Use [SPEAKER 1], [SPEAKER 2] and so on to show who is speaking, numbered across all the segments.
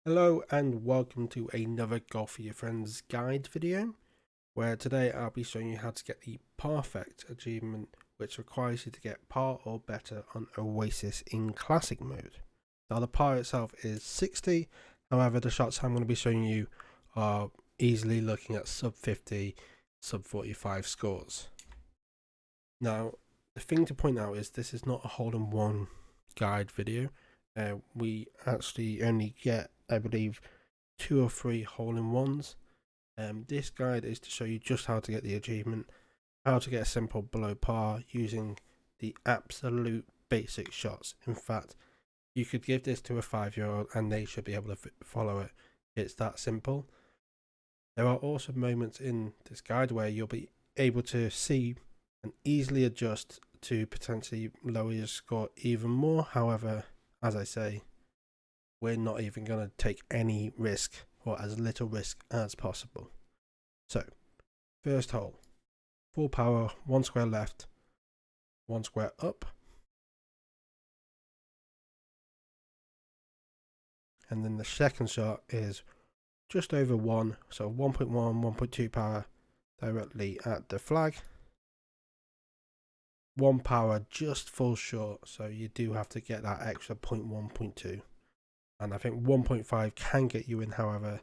[SPEAKER 1] Hello and welcome to another Golf for Your Friends guide video, where today I'll be showing you how to get the Parfect achievement, which requires you to get par or better on Oasis in classic mode. Now the par itself is 60, however the shots I'm going to be showing you are easily looking at sub 50, sub 45 scores. Now the thing to point out is this is not a hole-in-one guide video. We actually only get, I believe, 2 or 3 hole-in-ones. This guide is to show you just how to get the achievement, how to get a simple below par using the absolute basic shots. In fact, you could give this to a 5-year-old and they should be able to follow it. It's that simple. There are also moments in this guide where you'll be able to see and easily adjust to potentially lower your score even more. However, as I say, we're not even going to take any risk, or as little risk as possible. So, first hole, full power, 1 square left, 1 square up. And then the second shot is just over 1, so 1.1, 1.2 power directly at the flag. 1 power just falls short, so you do have to get that extra 0.1, 0.2. And I think 1.5 can get you in, however,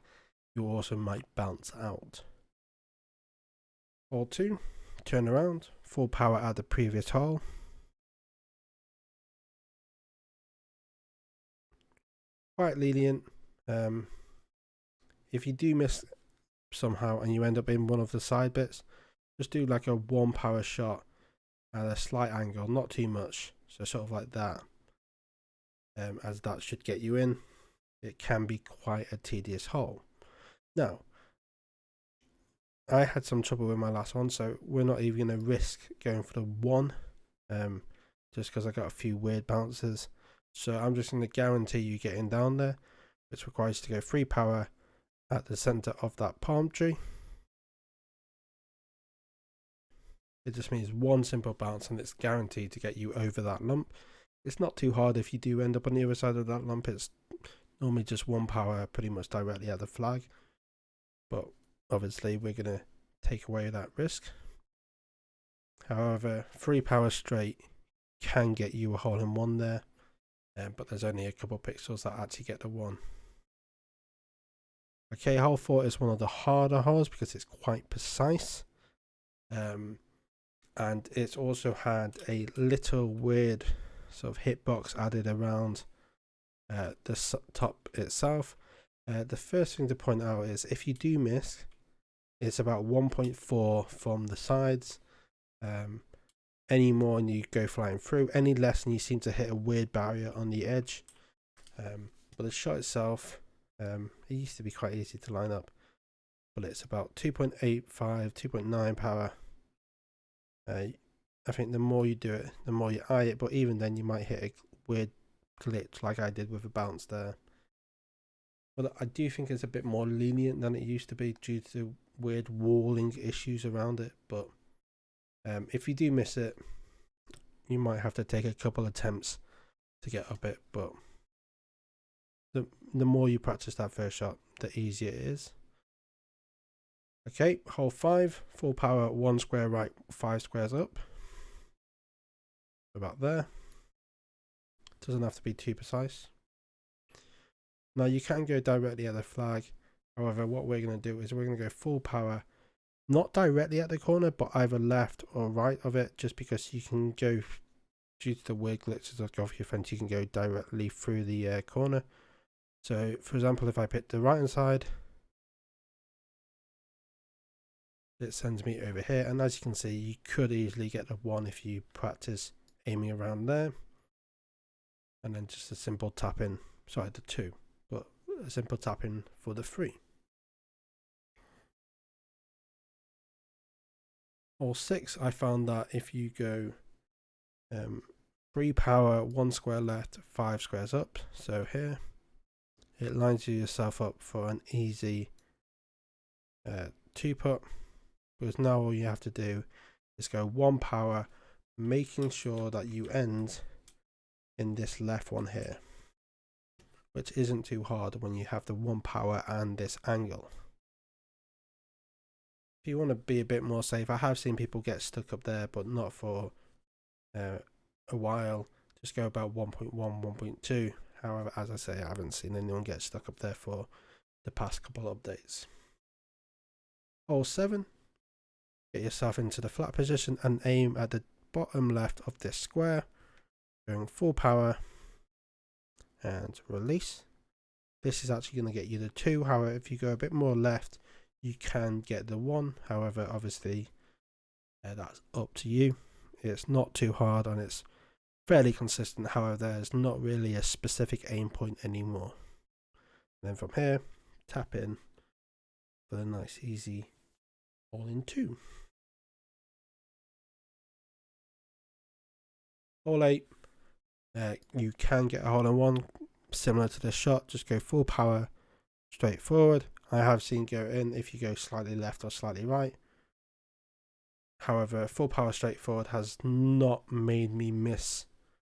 [SPEAKER 1] you also might bounce out. Hole 2, turn around, full power at the previous hole. Quite lenient. If you do miss somehow and you end up in one of the side bits, just do like a 1 power shot at a slight angle, not too much, so sort of like that, as that should get you in. It can be quite a tedious hole. Now, I had some trouble with my last one, so we're not even going to risk going for the 1, just because I got a few weird bounces. So I'm just going to guarantee you getting down there, which requires you to go 3 power at the center of that palm tree. It just means 1 simple bounce and it's guaranteed to get you over that lump. It's not too hard if you do end up on the other side of that lump. It's normally just 1 power pretty much directly at the flag. But obviously we're going to take away that risk. However, 3 power straight can get you a hole-in-one there. But there's only a couple of pixels that actually get the 1. Okay, hole 4 is one of the harder holes because it's quite precise. And it's also had a little weird sort of hitbox added around the top itself. The first thing to point out is if you do miss, it's about 1.4 from the sides. Any more and you go flying through. Any less and you seem to hit a weird barrier on the edge. But the shot itself, it used to be quite easy to line up. But it's about 2.85, 2.9 power. I think the more you do it, the more you eye it. But even then you might hit a weird glitch like I did with a bounce there. But I do think it's a bit more lenient than it used to be due to weird walling issues around it. But if you do miss it, you might have to take a couple attempts to get up it. But the more you practice that first shot, the easier it is. Okay, hole 5, full power, 1 square right, 5 squares up. About there. Doesn't have to be too precise. Now you can go directly at the flag. However, what we're going to do is we're going to go full power, not directly at the corner, but either left or right of it, just because you can go, due to the weird glitches of Golf for Your Friends, you can go directly through the corner. So, for example, if I pick the right hand side, it sends me over here, and as you can see, you could easily get the 1 if you practice aiming around there, and then just a simple tap in, sorry, the 2, but a simple tap in for the 3. Hole 6, I found that if you go 3 power, 1 square left, 5 squares up, so here, it lines yourself up for an easy 2-putt, because now all you have to do is go 1 power, making sure that you end in this left one here. which isn't too hard when you have the 1 power and this angle. If you want to be a bit more safe, I have seen people get stuck up there, but not for a while. Just go about 1.1, 1.2. However, as I say, I haven't seen anyone get stuck up there for the past couple of updates. Hole 7. Get yourself into the flat position and aim at the bottom left of this square. Going full power and release. This is actually going to get you the 2. However, if you go a bit more left, you can get the 1. However, obviously, that's up to you. It's not too hard and it's fairly consistent. However, there's not really a specific aim point anymore. And then from here, tap in for the nice, easy hole in 2. Hole 8. You can get a hole in 1 similar to this shot. Just go full power straight forward. I have seen go in if you go slightly left or slightly right. However, full power straight forward has not made me miss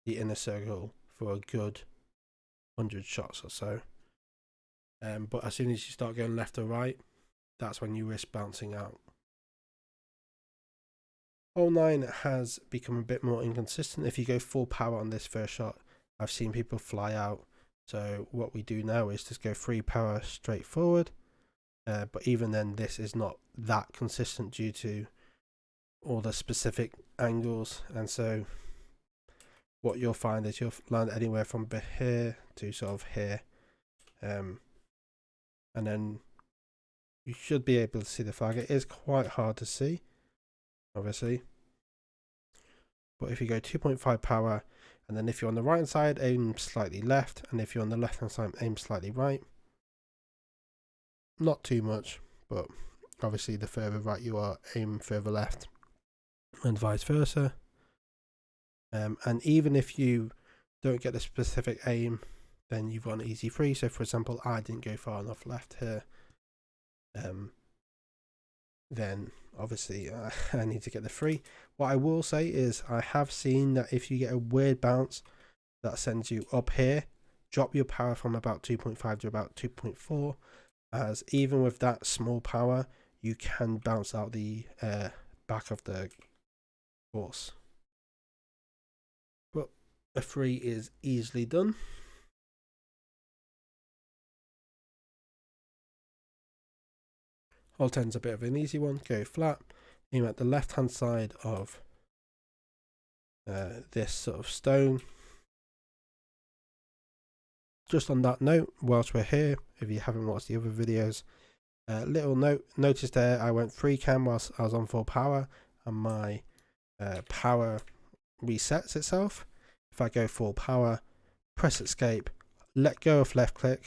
[SPEAKER 1] the inner circle for a good 100 shots or so. But as soon as you start going left or right, that's when you risk bouncing out. Hole 9 has become a bit more inconsistent. If you go full power on this first shot, I've seen people fly out. So what we do now is just go free power straight forward. But even then, this is not that consistent due to all the specific angles. And so what you'll find is you'll land anywhere from here to sort of here. And then you should be able to see the flag. It is quite hard to see, obviously. But if you go 2.5 power, and then if you're on the right hand side, aim slightly left, and if you're on the left hand side, aim slightly right. Not too much, but obviously the further right you are, aim further left, and vice versa. And even if you don't get the specific aim, then you've got an easy free. So for example, I didn't go far enough left here. Then obviously I need to get the free. What I will say is I have seen that if you get a weird bounce that sends you up here, drop your power from about 2.5 to about 2.4, as even with that small power you can bounce out the back of the course. But a free is easily done. Hole 10 is a bit of an easy one. Go flat, aim at the left hand side of this sort of stone. Just on that note, whilst we're here, if you haven't watched the other videos, little note, notice there I went free cam whilst I was on full power, and my power resets itself. If I go full power, press escape, let go of left click,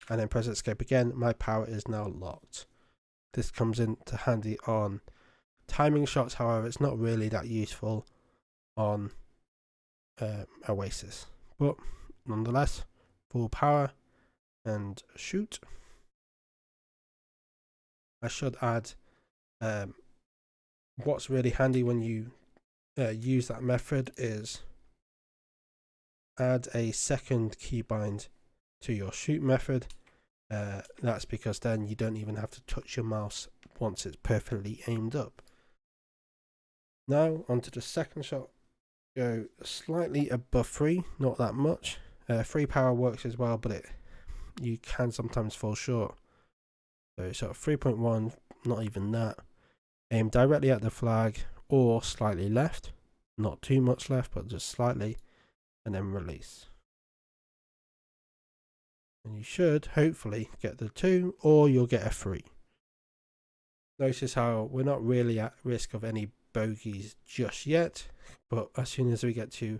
[SPEAKER 1] and then press escape again, my power is now locked. This comes into handy on timing shots. However, it's not really that useful on Oasis, but nonetheless, full power and shoot. I should add what's really handy when you use that method is add a second keybind to your shoot method. That's because then you don't even have to touch your mouse once it's perfectly aimed up. Now onto the second shot. Go slightly above 3, not that much. Free power works as well, but you can sometimes fall short. So sort of 3.1, not even that. Aim directly at the flag or slightly left, not too much left, but just slightly, and then release. And you should hopefully get the 2, or you'll get a 3. Notice how we're not really at risk of any bogeys just yet, but as soon as we get to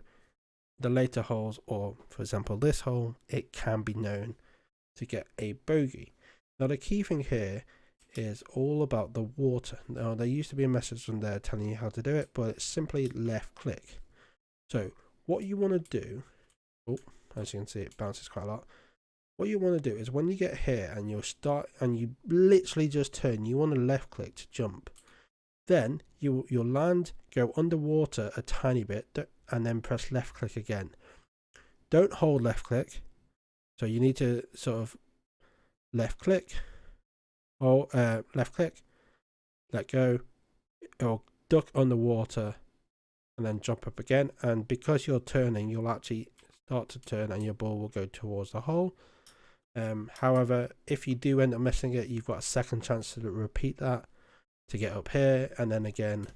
[SPEAKER 1] the later holes, or for example this hole, it can be known to get a bogey. Now the key thing here is all about the water. Now there used to be a message on there telling you how to do it, but it's simply left click. So what you want to do, as you can see it bounces quite a lot. What you want to do is when you get here and you literally just turn, you want to left click to jump. Then you'll land, go underwater a tiny bit, and then press left click again. Don't hold left click. So you need to sort of left click, or left click, let go, it'll duck underwater and then jump up again. And because you're turning, you'll actually start to turn and your ball will go towards the hole. However, if you do end up missing it, you've got a second chance to repeat that to get up here. And then again,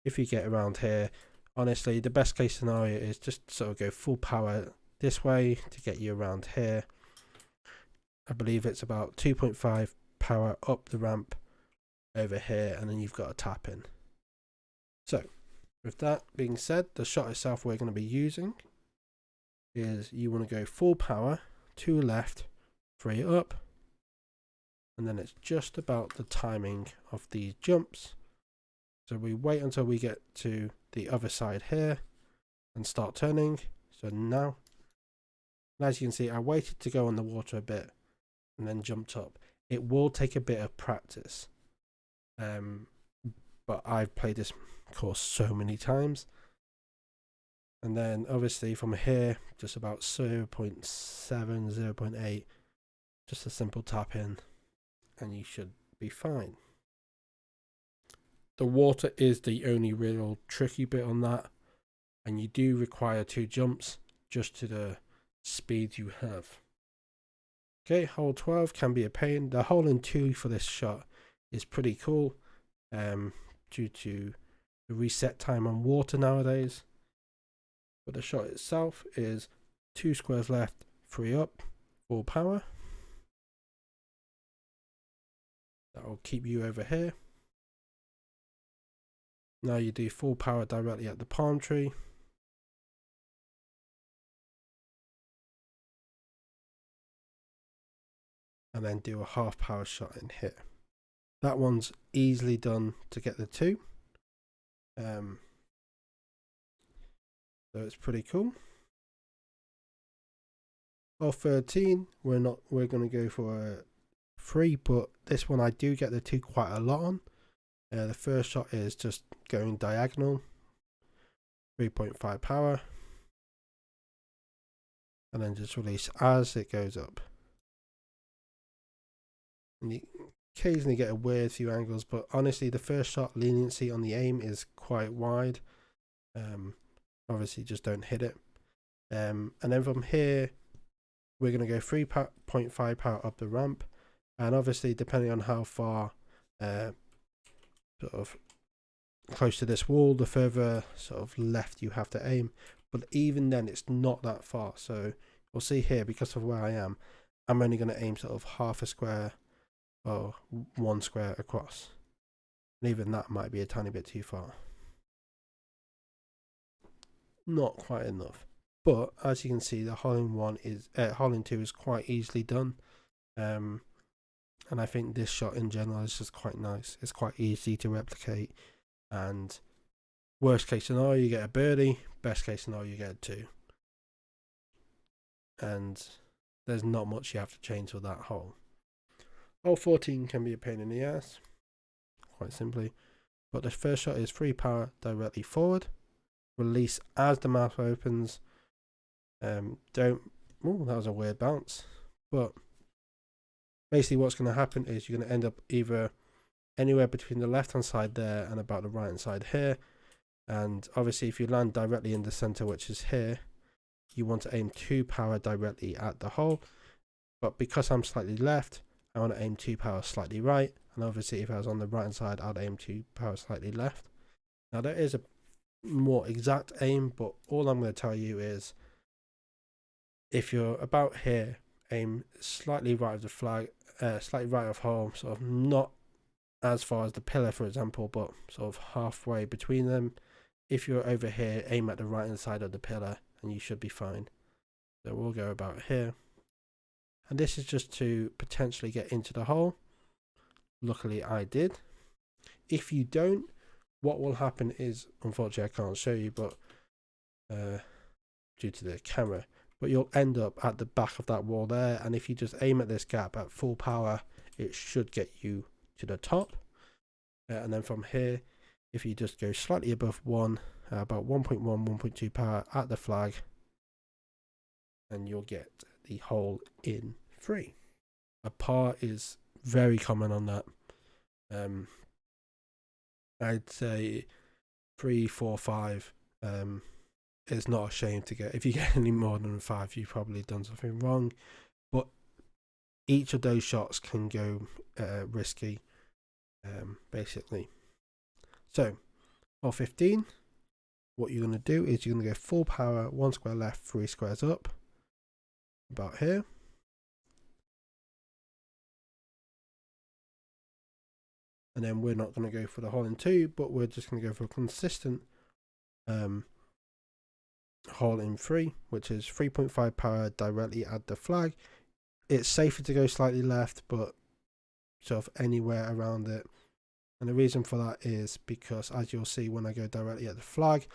[SPEAKER 1] if you get around here, honestly, the best case scenario is just sort of go full power this way to get you around here. I believe it's about 2.5 power up the ramp over here, and then you've got a tap in. So with that being said, the shot itself we're going to be using is you want to go full power, 2 left, 3 up, and then it's just about the timing of these jumps. So we wait until we get to the other side here and start turning. So now, as you can see, I waited to go on the water a bit and then jumped up. It will take a bit of practice, but I've played this course so many times. And then obviously from here, just about 0.7, 0.8, just a simple tap in and you should be fine. The water is the only real tricky bit on that, and you do require 2 jumps just to the speed you have. Okay, hole 12 can be a pain. The hole in 2 for this shot is pretty cool due to the reset time on water nowadays. But the shot itself is 2 squares left, 3 up, full power. That will keep you over here. Now you do full power directly at the palm tree. And then do a half power shot in here. That one's easily done to get the 2. So it's pretty cool. Hole 13, we're going to go for a 3, but this one I do get the 2 quite a lot on. The first shot is just going diagonal, 3.5 power, and then just release as it goes up. And you occasionally get a weird few angles, but honestly the first shot leniency on the aim is quite wide. Obviously just don't hit it. And then from here we're going to go 3.5 power up the ramp, and obviously depending on how far sort of close to this wall, the further sort of left you have to aim, but even then it's not that far. So we'll see here, because of where I am, I'm only going to aim sort of half a square or 1 square across, and even that might be a tiny bit too far, not quite enough. But as you can see, the hole in 2 is quite easily done, and I think this shot in general is just quite nice. It's quite easy to replicate, and worst case scenario you get a birdie, best case scenario you get a 2, and there's not much you have to change with that hole. Hole 14 can be a pain in the ass, quite simply, but the first shot is 3 power directly forward, release as the mouth opens. That was a weird bounce, but basically what's going to happen is you're going to end up either anywhere between the left hand side there and about the right hand side here. And obviously if you land directly in the center, which is here, you want to aim 2 power directly at the hole. But because I'm slightly left, I want to aim 2 power slightly right, and obviously if I was on the right hand side, I'd aim 2 power slightly left. Now there is a more exact aim, but all I'm going to tell you is if you're about here, aim slightly right of the flag, slightly right of hole, sort of not as far as the pillar, for example, but sort of halfway between them. If you're over here, aim at the right hand side of the pillar and you should be fine. So we'll go about here. And this is just to potentially get into the hole. Luckily I did. If you don't, what will happen is, unfortunately I can't show you, but due to the camera, but you'll end up at the back of that wall there, and if you just aim at this gap at full power, it should get you to the top. And then from here, if you just go slightly above 1, about 1.1, 1.2 power at the flag, and you'll get the hole in 3. A par is very common on that. I'd say 3, 4, 5 is not a shame to get. If you get any more than 5, you've probably done something wrong. But each of those shots can go risky, basically. So, hole 15, what you're going to do is you're going to go full power, 1 square left, 3 squares up, about here. And then we're not going to go for the hole in 2, but we're just going to go for a consistent hole in 3, which is 3.5 power directly at the flag. It's safer to go slightly left, but sort of anywhere around it. And the reason for that is because, as you'll see when I go directly at the flag,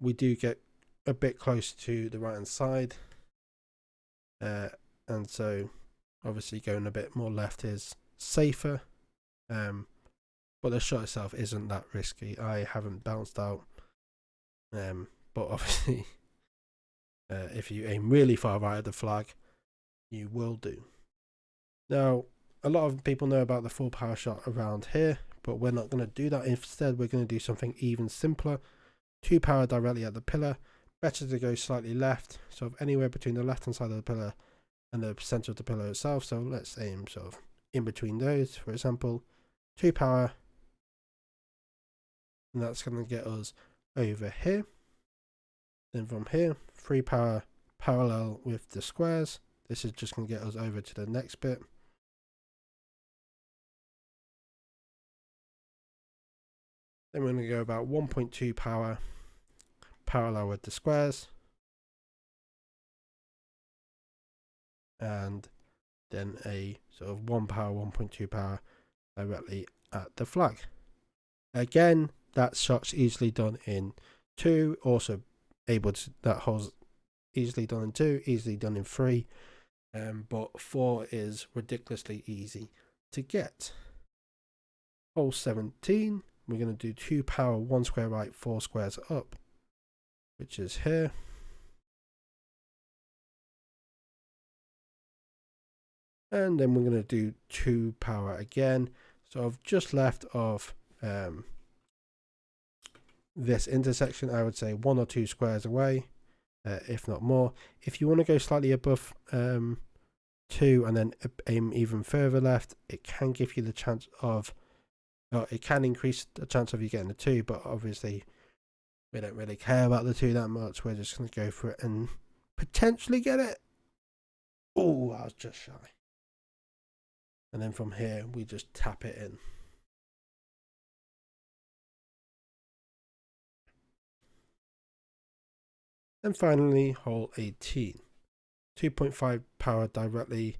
[SPEAKER 1] we do get a bit close to the right hand side. And so obviously going a bit more left is safer. But the shot itself isn't that risky. I haven't bounced out. But obviously, if you aim really far right at the flag, you will do. Now, a lot of people know about the full power shot around here, but we're not going to do that. Instead, we're going to do something even simpler. 2 power directly at the pillar. Better to go slightly left, sort of anywhere between the left hand side of the pillar and the center of the pillar itself. So let's aim sort of in between those, for example. 2 power. And that's going to get us over here. Then from here, 3 power parallel with the squares. This is just going to get us over to the next bit. Then we're going to go about 1.2 power parallel with the squares. And then a sort of 1 power, 1.2 power directly at the flag. Again, that shot's easily done in 2. Also able to, that hole's easily done in 2, easily done in 3. But 4 is ridiculously easy to get. Hole 17, we're going to do 2 power, 1 square right, 4 squares up, which is here. And then we're going to do 2 power again. So I've just left of this intersection. I would say 1 or 2 squares away, if not more. If you want to go slightly above 2 and then aim even further left, it can give you the chance of, it can increase the chance of you getting the 2, but obviously we don't really care about the 2 that much. We're just going to go for it and potentially get it. Oh, I was just shy. And then from here, we just tap it in. And finally, hole 18. 2.5 power directly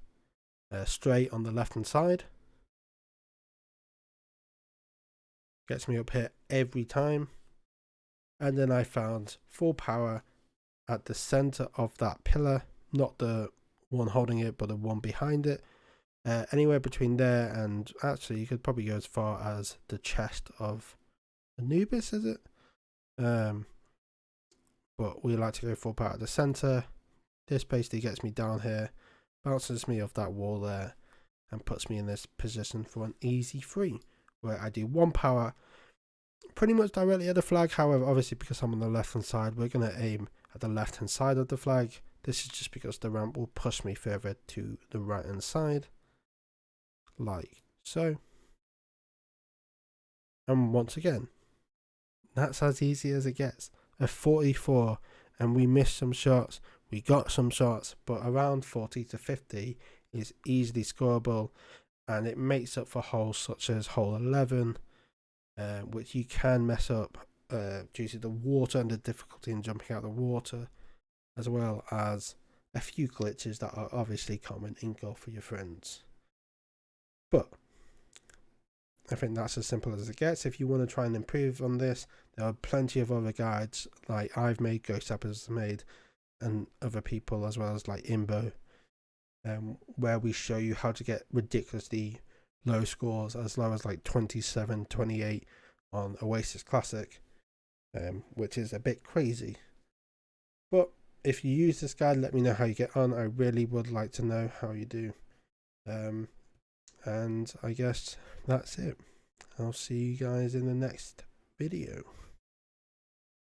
[SPEAKER 1] straight on the left hand side. Gets me up here every time. And then I found full power at the center of that pillar. Not the one holding it, but the one behind it. Anywhere between there and, actually you could probably go as far as the chest of Anubis, is it? But we like to go full power at the center. This basically gets me down here, bounces me off that wall there, and puts me in this position for an easy 3, where I do 1 power pretty much directly at the flag. However, obviously because I'm on the left hand side, we're going to aim at the left hand side of the flag. This is just because the ramp will push me further to the right hand side, like so. And once again, that's as easy as it gets. A 44, and we missed some shots, we got some shots, but around 40 to 50 is easily scoreable, and it makes up for holes such as hole 11, which you can mess up due to the water and the difficulty in jumping out of the water, as well as a few glitches that are obviously common in golf for your friends. But I think that's as simple as it gets. If you want to try and improve on this, there are plenty of other guides like I've made, Ghost Steppers made, and other people as well as like Imbo, where we show you how to get ridiculously low scores, as low as like 27, 28 on Oasis Classic, which is a bit crazy. But if you use this guide, let me know how you get on. I really would like to know how you do. And I guess that's it. I'll see you guys in the next video.